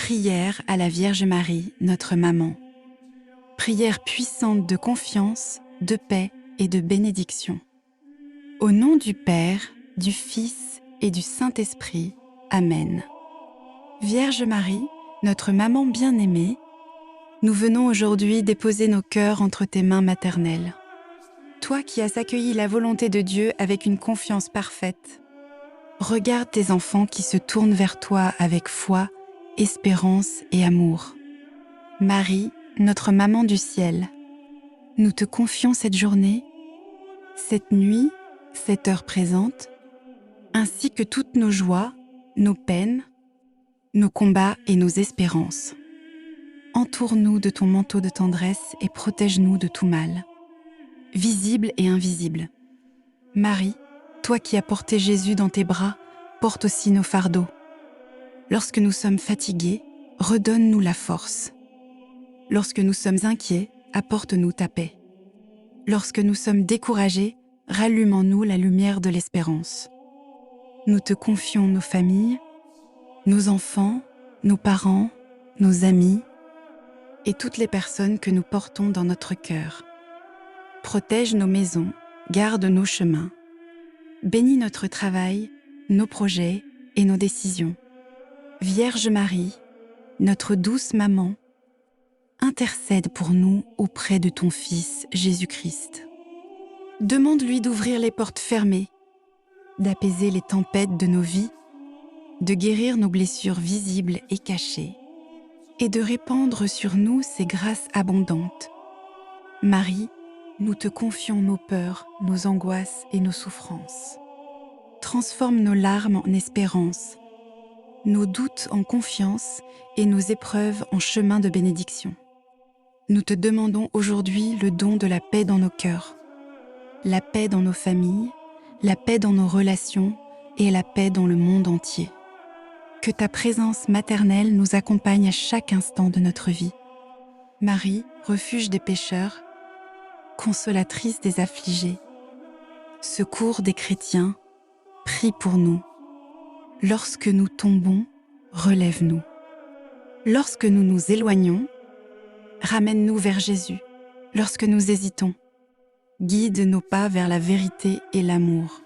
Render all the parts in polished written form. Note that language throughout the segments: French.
Prière à la Vierge Marie, notre maman. Prière puissante de confiance, de paix et de bénédiction. Au nom du Père, du Fils et du Saint-Esprit. Amen. Vierge Marie, notre maman bien-aimée, nous venons aujourd'hui déposer nos cœurs entre tes mains maternelles. Toi qui as accueilli la volonté de Dieu avec une confiance parfaite, regarde tes enfants qui se tournent vers toi avec foi, espérance et amour. Marie, notre maman du ciel, nous te confions cette journée, cette nuit, cette heure présente, ainsi que toutes nos joies, nos peines, nos combats et nos espérances. Entoure-nous de ton manteau de tendresse et protège-nous de tout mal, visible et invisible. Marie, toi qui as porté Jésus dans tes bras, porte aussi nos fardeaux. Lorsque nous sommes fatigués, redonne-nous la force. Lorsque nous sommes inquiets, apporte-nous ta paix. Lorsque nous sommes découragés, rallume en nous la lumière de l'espérance. Nous te confions nos familles, nos enfants, nos parents, nos amis et toutes les personnes que nous portons dans notre cœur. Protège nos maisons, garde nos chemins. Bénis notre travail, nos projets et nos décisions. Vierge Marie, notre douce maman, intercède pour nous auprès de ton Fils Jésus-Christ. Demande-lui d'ouvrir les portes fermées, d'apaiser les tempêtes de nos vies, de guérir nos blessures visibles et cachées, et de répandre sur nous ses grâces abondantes. Marie, nous te confions nos peurs, nos angoisses et nos souffrances. Transforme nos larmes en espérance, nos doutes en confiance et nos épreuves en chemin de bénédiction. Nous te demandons aujourd'hui le don de la paix dans nos cœurs, la paix dans nos familles, la paix dans nos relations et la paix dans le monde entier. Que ta présence maternelle nous accompagne à chaque instant de notre vie. Marie, refuge des pécheurs, consolatrice des affligés, secours des chrétiens, prie pour nous. Lorsque nous tombons, relève-nous. Lorsque nous nous éloignons, ramène-nous vers Jésus. Lorsque nous hésitons, guide nos pas vers la vérité et l'amour.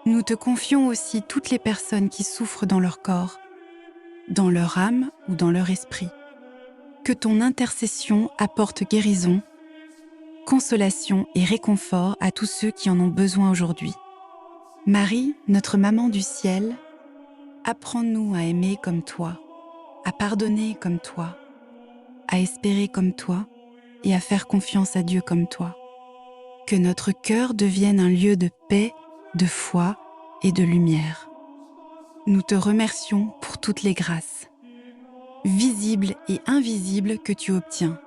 Nous te confions aussi toutes les personnes qui souffrent dans leur corps, dans leur âme ou dans leur esprit. Que ton intercession apporte guérison, consolation et réconfort à tous ceux qui en ont besoin aujourd'hui. Marie, notre maman du ciel, apprends-nous à aimer comme toi, à pardonner comme toi, à espérer comme toi et à faire confiance à Dieu comme toi. Que notre cœur devienne un lieu de paix, de foi et de lumière. Nous te remercions pour toutes les grâces, visibles et invisibles que tu obtiens,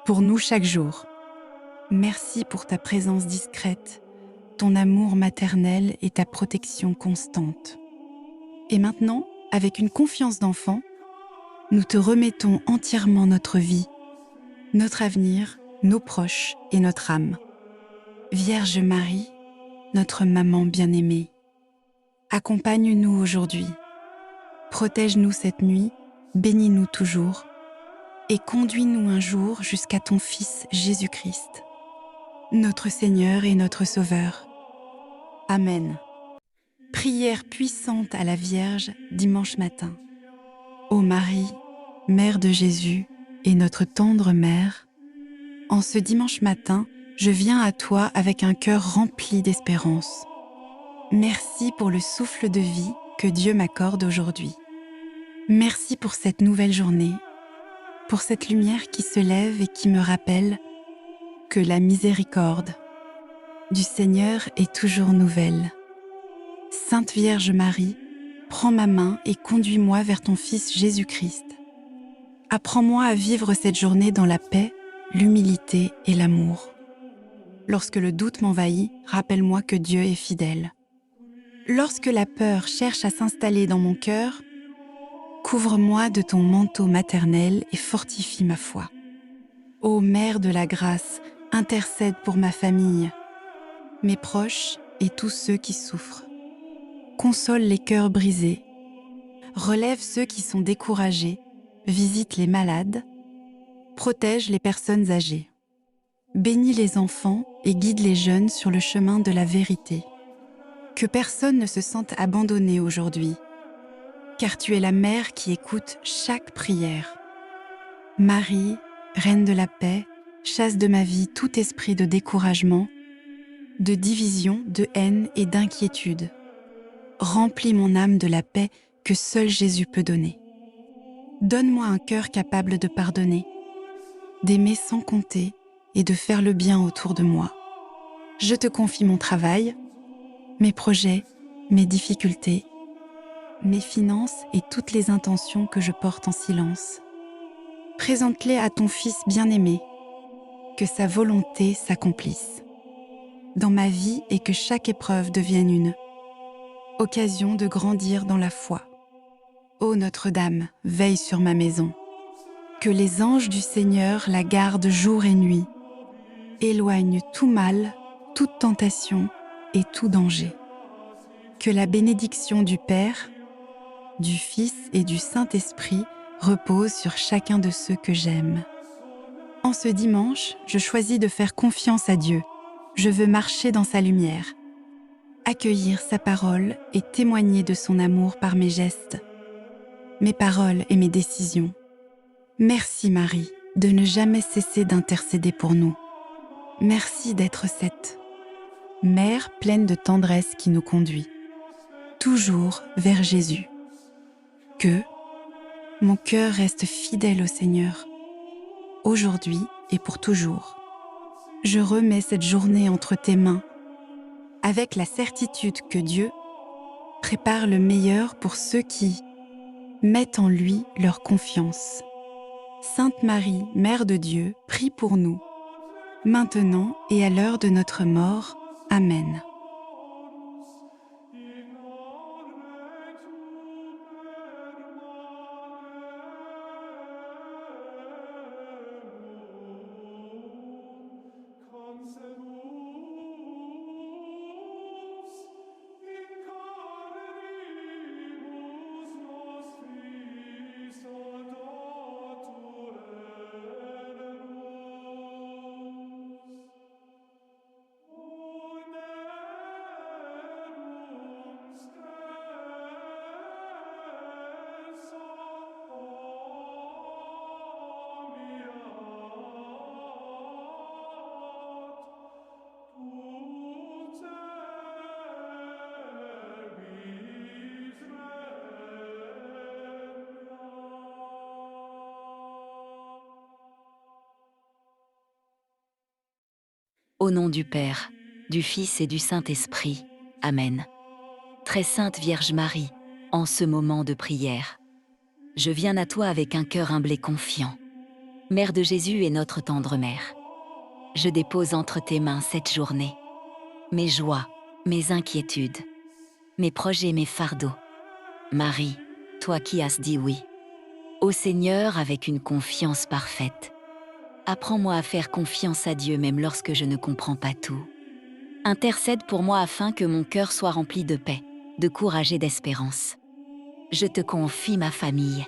pour nous chaque jour. Merci pour ta présence discrète, ton amour maternel et ta protection constante. Et maintenant, avec une confiance d'enfant, nous te remettons entièrement notre vie, notre avenir, nos proches et notre âme. Vierge Marie, notre maman bien-aimée, accompagne-nous aujourd'hui, protège-nous cette nuit, bénis-nous toujours et conduis-nous un jour jusqu'à ton Fils Jésus-Christ, notre Seigneur et notre Sauveur. Amen. Prière puissante à la Vierge dimanche matin. Ô Marie, Mère de Jésus et notre tendre Mère, en ce dimanche matin, je viens à toi avec un cœur rempli d'espérance. Merci pour le souffle de vie que Dieu m'accorde aujourd'hui. Merci pour cette nouvelle journée, pour cette lumière qui se lève et qui me rappelle que la miséricorde du Seigneur est toujours nouvelle. Sainte Vierge Marie, prends ma main et conduis-moi vers ton Fils Jésus-Christ. Apprends-moi à vivre cette journée dans la paix, l'humilité et l'amour. Lorsque le doute m'envahit, rappelle-moi que Dieu est fidèle. Lorsque la peur cherche à s'installer dans mon cœur, couvre-moi de ton manteau maternel et fortifie ma foi. Ô Mère de la grâce, intercède pour ma famille, mes proches et tous ceux qui souffrent. Console les cœurs brisés, relève ceux qui sont découragés visite les malades, protège les personnes âgées. Bénis les enfants et guide les jeunes sur le chemin de la vérité. Que personne ne se sente abandonné aujourd'hui, car tu es la mère qui écoute chaque prière. Marie, Reine de la paix, chasse de ma vie tout esprit de découragement, de division, de haine et d'inquiétude. Remplis mon âme de la paix que seul Jésus peut donner. Donne-moi un cœur capable de pardonner, d'aimer sans compter et de faire le bien autour de moi. Je te confie mon travail, mes projets, mes difficultés, mes finances et toutes les intentions que je porte en silence. Présente-les à ton Fils bien-aimé, que sa volonté s'accomplisse dans ma vie et que chaque épreuve devienne une occasion de grandir dans la foi. Ô Notre-Dame, veille sur ma maison. Que les anges du Seigneur la gardent jour et nuit. Éloigne tout mal, toute tentation et tout danger. Que la bénédiction du Père, du Fils et du Saint-Esprit repose sur chacun de ceux que j'aime. En ce dimanche, je choisis de faire confiance à Dieu. Je veux marcher dans sa lumière, accueillir sa parole et témoigner de son amour par mes gestes, mes paroles et mes décisions. Merci Marie de ne jamais cesser d'intercéder pour nous. Merci d'être cette mère pleine de tendresse qui nous conduit toujours vers Jésus. Que mon cœur reste fidèle au Seigneur, aujourd'hui et pour toujours. Je remets cette journée entre tes mains, avec la certitude que Dieu prépare le meilleur pour ceux qui mettent en lui leur confiance. Sainte Marie, Mère de Dieu, prie pour nous, maintenant et à l'heure de notre mort. Amen. Au nom du Père, du Fils et du Saint-Esprit. Amen. Très sainte Vierge Marie, en ce moment de prière, je viens à toi avec un cœur humble et confiant. Mère de Jésus et notre tendre mère, je dépose entre tes mains cette journée, mes joies, mes inquiétudes, mes projets, mes fardeaux. Marie, toi qui as dit oui au Seigneur avec une confiance parfaite, apprends-moi à faire confiance à Dieu même lorsque je ne comprends pas tout. Intercède pour moi afin que mon cœur soit rempli de paix, de courage et d'espérance. Je te confie ma famille.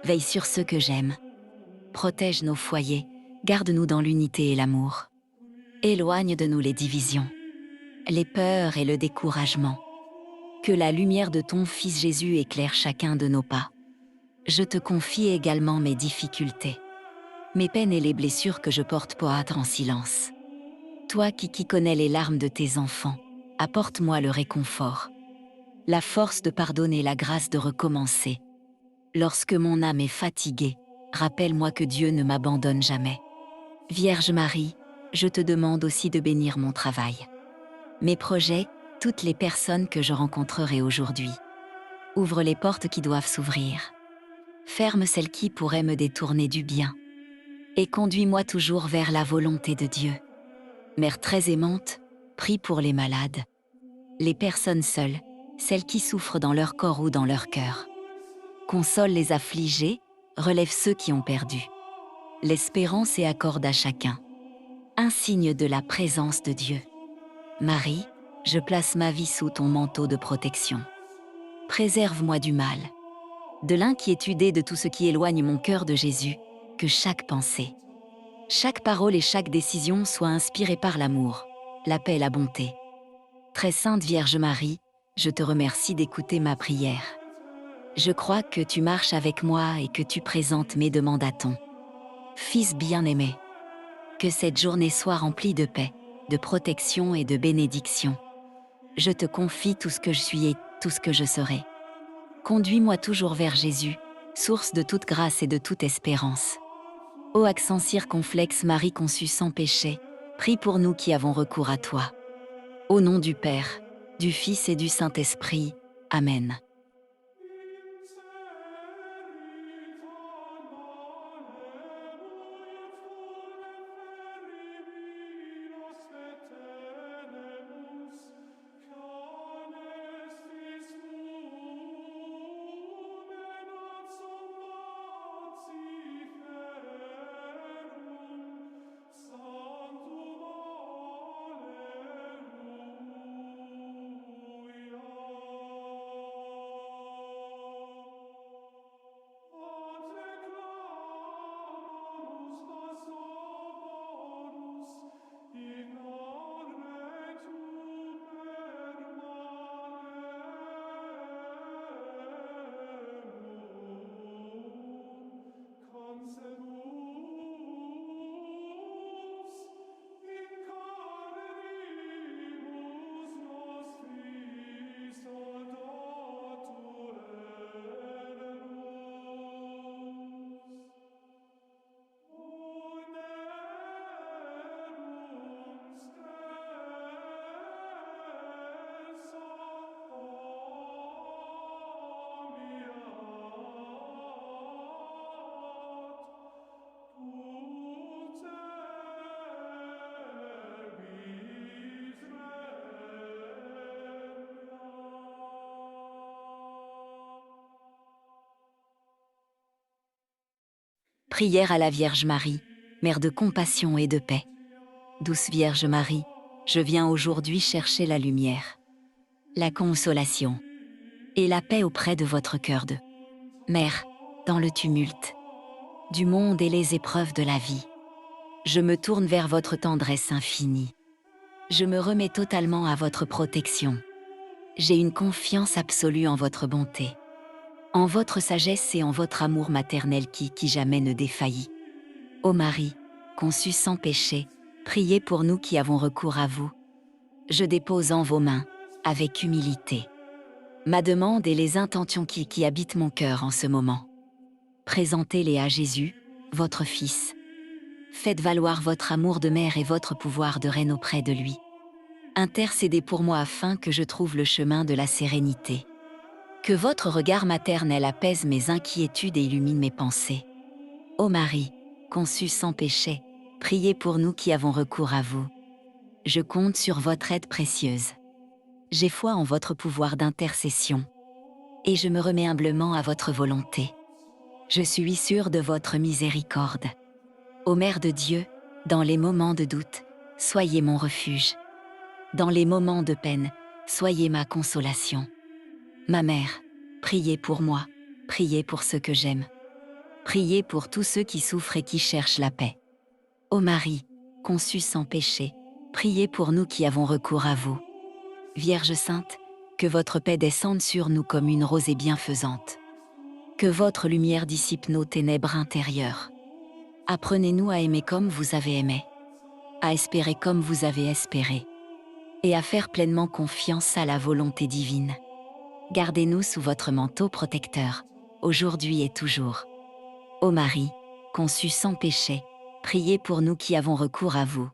Veille sur ceux que j'aime. Protège nos foyers, garde-nous dans l'unité et l'amour. Éloigne de nous les divisions, les peurs et le découragement. Que la lumière de ton Fils Jésus éclaire chacun de nos pas. Je te confie également mes difficultés, mes peines et les blessures que je porte poâtre en silence. Toi qui connais les larmes de tes enfants, apporte-moi le réconfort, la force de pardonner, la grâce de recommencer. Lorsque mon âme est fatiguée, rappelle-moi que Dieu ne m'abandonne jamais. Vierge Marie, je te demande aussi de bénir mon travail, mes projets, toutes les personnes que je rencontrerai aujourd'hui. Ouvre les portes qui doivent s'ouvrir. Ferme celles qui pourraient me détourner du bien. Et conduis-moi toujours vers la volonté de Dieu. Mère très aimante, prie pour les malades, les personnes seules, celles qui souffrent dans leur corps ou dans leur cœur. Console les affligés, relève ceux qui ont perdu l'espérance et accorde à chacun un signe de la présence de Dieu. Marie, je place ma vie sous ton manteau de protection. Préserve-moi du mal. de l'inquiétude et de tout ce qui éloigne mon cœur de Jésus, que chaque pensée, chaque parole et chaque décision soient inspirées par l'amour, la paix et la bonté. Très Sainte Vierge Marie, je te remercie d'écouter ma prière. Je crois que tu marches avec moi et que tu présentes mes demandes à ton Fils bien-aimé. Que cette journée soit remplie de paix, de protection et de bénédiction. Je te confie tout ce que je suis et tout ce que je serai. Conduis-moi toujours vers Jésus, source de toute grâce et de toute espérance. Ô accent circonflexe Marie conçue sans péché, prie pour nous qui avons recours à toi. Au nom du Père, du Fils et du Saint-Esprit. Amen. Prière à la Vierge Marie, Mère de compassion et de paix. Douce Vierge Marie, je viens aujourd'hui chercher la lumière, la consolation et la paix auprès de votre cœur de Mère, dans le tumulte du monde et les épreuves de la vie. Je me tourne vers votre tendresse infinie. Je me remets totalement à votre protection. J'ai une confiance absolue en votre bonté, en votre sagesse et en votre amour maternel qui jamais ne défaillit. Ô Marie, conçue sans péché, priez pour nous qui avons recours à vous. Je dépose en vos mains, avec humilité, ma demande et les intentions qui habitent mon cœur en ce moment. Présentez-les à Jésus, votre Fils. Faites valoir votre amour de mère et votre pouvoir de reine auprès de lui. Intercédez pour moi afin que je trouve le chemin de la sérénité. Que votre regard maternel apaise mes inquiétudes et illumine mes pensées. Ô Marie, conçue sans péché, priez pour nous qui avons recours à vous. Je compte sur votre aide précieuse. J'ai foi en votre pouvoir d'intercession. Et je me remets humblement à votre volonté. Je suis sûre de votre miséricorde. Ô Mère de Dieu, dans les moments de doute, soyez mon refuge. Dans les moments de peine, soyez ma consolation. Ma mère, priez pour moi, priez pour ceux que j'aime. Priez pour tous ceux qui souffrent et qui cherchent la paix. Ô Marie, conçue sans péché, priez pour nous qui avons recours à vous. Vierge Sainte, que votre paix descende sur nous comme une rosée bienfaisante. Que votre lumière dissipe nos ténèbres intérieures. Apprenez-nous à aimer comme vous avez aimé, à espérer comme vous avez espéré, et à faire pleinement confiance à la volonté divine. Gardez-nous sous votre manteau protecteur, aujourd'hui et toujours. Ô Marie, conçue sans péché, priez pour nous qui avons recours à vous.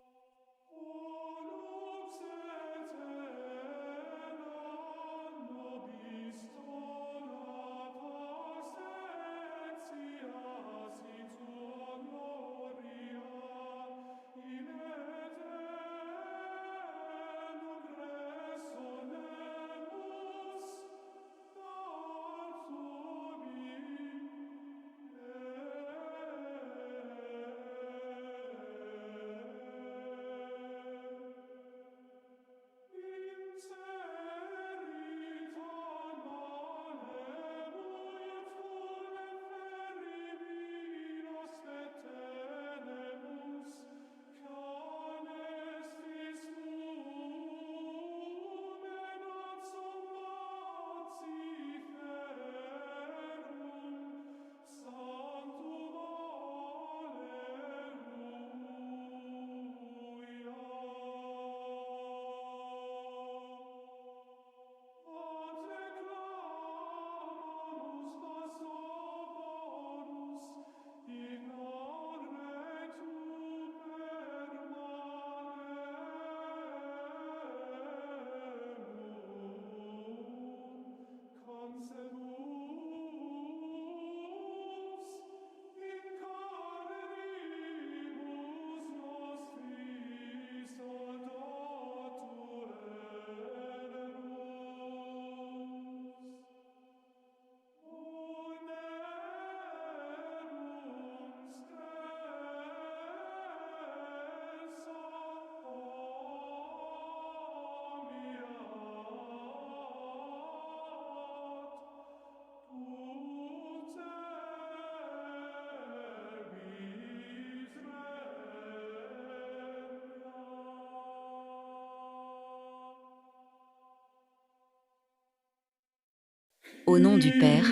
Au nom du Père,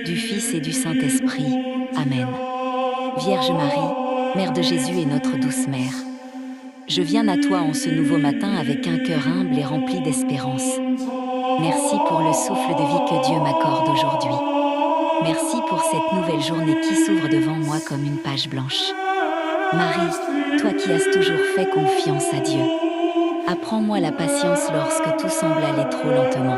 du Fils et du Saint-Esprit. Amen. Vierge Marie, Mère de Jésus et notre douce Mère, je viens à toi en ce nouveau matin avec un cœur humble et rempli d'espérance. Merci pour le souffle de vie que Dieu m'accorde aujourd'hui. Merci pour cette nouvelle journée qui s'ouvre devant moi comme une page blanche. Marie, toi qui as toujours fait confiance à Dieu, apprends-moi la patience lorsque tout semble aller trop lentement.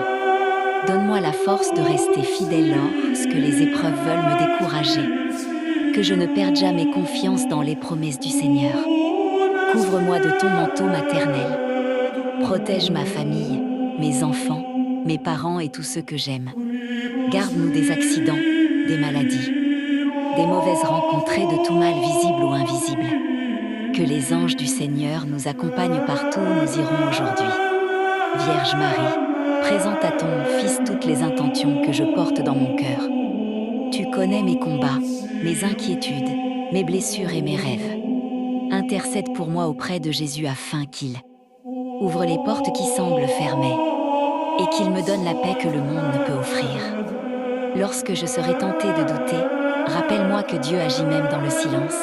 Donne-moi la force de rester fidèle lorsque les épreuves veulent me décourager. Que je ne perde jamais confiance dans les promesses du Seigneur. Couvre-moi de ton manteau maternel. Protège ma famille, mes enfants, mes parents et tous ceux que j'aime. Garde-nous des accidents, des maladies, des mauvaises rencontres et de tout mal visible ou invisible. Que les anges du Seigneur nous accompagnent partout où nous irons aujourd'hui. Vierge Marie, présente à ton Fils toutes les intentions que je porte dans mon cœur. Tu connais mes combats, mes inquiétudes, mes blessures et mes rêves. Intercède pour moi auprès de Jésus afin qu'il ouvre les portes qui semblent fermées et qu'il me donne la paix que le monde ne peut offrir. Lorsque je serai tentée de douter, rappelle-moi que Dieu agit même dans le silence.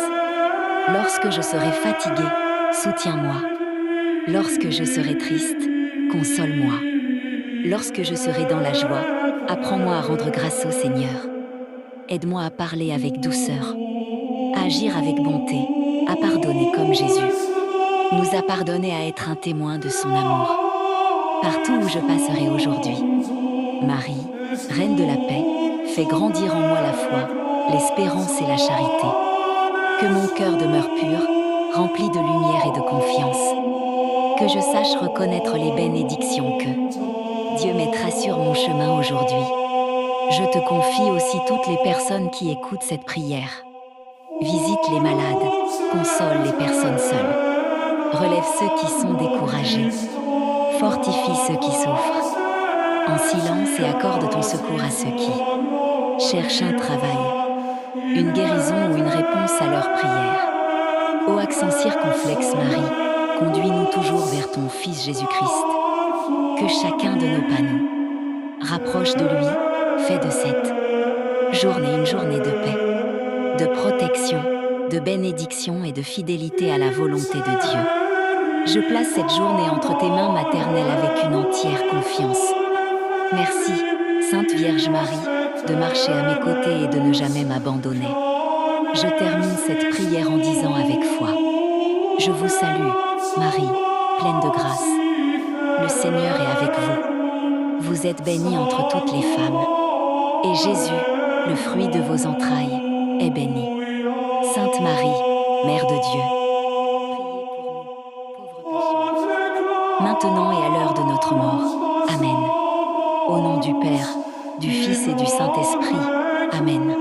Lorsque je serai fatiguée, soutiens-moi. Lorsque je serai triste, console-moi. Lorsque je serai dans la joie, apprends-moi à rendre grâce au Seigneur. Aide-moi à parler avec douceur, à agir avec bonté, à pardonner comme Jésus nous a pardonné à être un témoin de son amour. Partout où je passerai aujourd'hui, Marie, Reine de la paix, fais grandir en moi la foi, l'espérance et la charité. Que mon cœur demeure pur, rempli de lumière et de confiance. Que je sache reconnaître les bénédictions que Dieu mettra sur mon chemin aujourd'hui. Je te confie aussi toutes les personnes qui écoutent cette prière. Visite les malades, console les personnes seules. Relève ceux qui sont découragés. Fortifie ceux qui souffrent. En silence et accorde ton secours à ceux qui cherchent un travail, une guérison ou une réponse à leurs prières. Ô accent circonflexe Marie, conduis-nous toujours vers ton Fils Jésus-Christ. Que chacun de nos pas nous rapproche de lui, fait de cette journée une journée de paix, de protection, de bénédiction et de fidélité à la volonté de Dieu. Je place cette journée entre tes mains maternelles avec une entière confiance. Merci, Sainte Vierge Marie, de marcher à mes côtés et de ne jamais m'abandonner. Je termine cette prière en disant avec foi: je vous salue, Marie, pleine de grâce. Le Seigneur est avec vous. Vous êtes bénie entre toutes les femmes. Et Jésus, le fruit de vos entrailles, est béni. Sainte Marie, Mère de Dieu, priez pour nous, pauvres pécheurs, maintenant et à l'heure de notre mort. Amen. Au nom du Père, du Fils et du Saint-Esprit. Amen.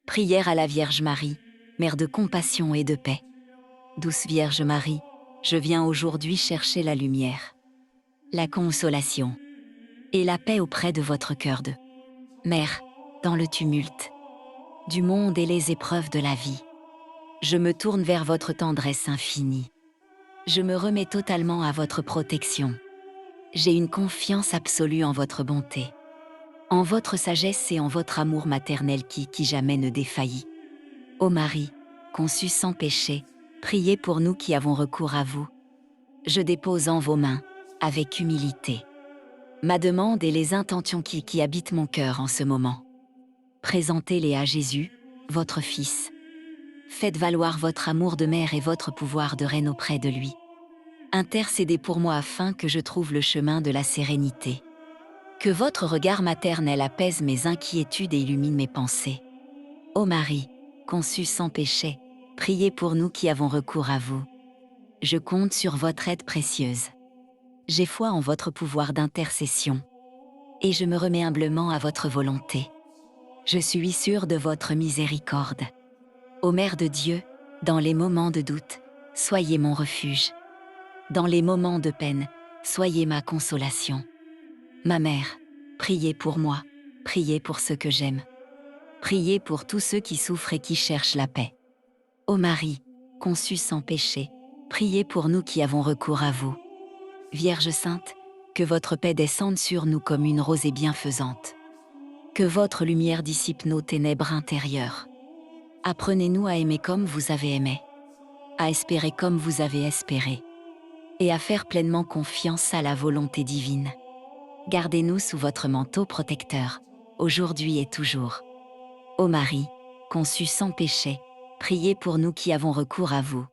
Prière à la Vierge Marie, Mère de compassion et de paix. Douce Vierge Marie, je viens aujourd'hui chercher la lumière, la consolation et la paix auprès de votre cœur de Mère, dans le tumulte du monde et les épreuves de la vie. Je me tourne vers votre tendresse infinie. Je me remets totalement à votre protection. J'ai une confiance absolue en votre bonté, en votre sagesse et en votre amour maternel qui jamais ne défaillit. Ô Marie, conçue sans péché, priez pour nous qui avons recours à vous. Je dépose en vos mains, avec humilité, ma demande et les intentions qui habitent mon cœur en ce moment. Présentez-les à Jésus, votre Fils. Faites valoir votre amour de mère et votre pouvoir de reine auprès de lui. Intercédez pour moi afin que je trouve le chemin de la sérénité. Que votre regard maternel apaise mes inquiétudes et illumine mes pensées. Ô Marie, conçue sans péché, priez pour nous qui avons recours à vous. Je compte sur votre aide précieuse. J'ai foi en votre pouvoir d'intercession. Et je me remets humblement à votre volonté. Je suis sûre de votre miséricorde. Ô Mère de Dieu, dans les moments de doute, soyez mon refuge. Dans les moments de peine, soyez ma consolation. Ma mère, priez pour moi, priez pour ceux que j'aime. Priez pour tous ceux qui souffrent et qui cherchent la paix. Ô Marie, conçue sans péché, priez pour nous qui avons recours à vous. Vierge Sainte, que votre paix descende sur nous comme une rosée bienfaisante. Que votre lumière dissipe nos ténèbres intérieures. Apprenez-nous à aimer comme vous avez aimé, à espérer comme vous avez espéré, et à faire pleinement confiance à la volonté divine. Gardez-nous sous votre manteau protecteur, aujourd'hui et toujours. Ô Marie, conçue sans péché, priez pour nous qui avons recours à vous.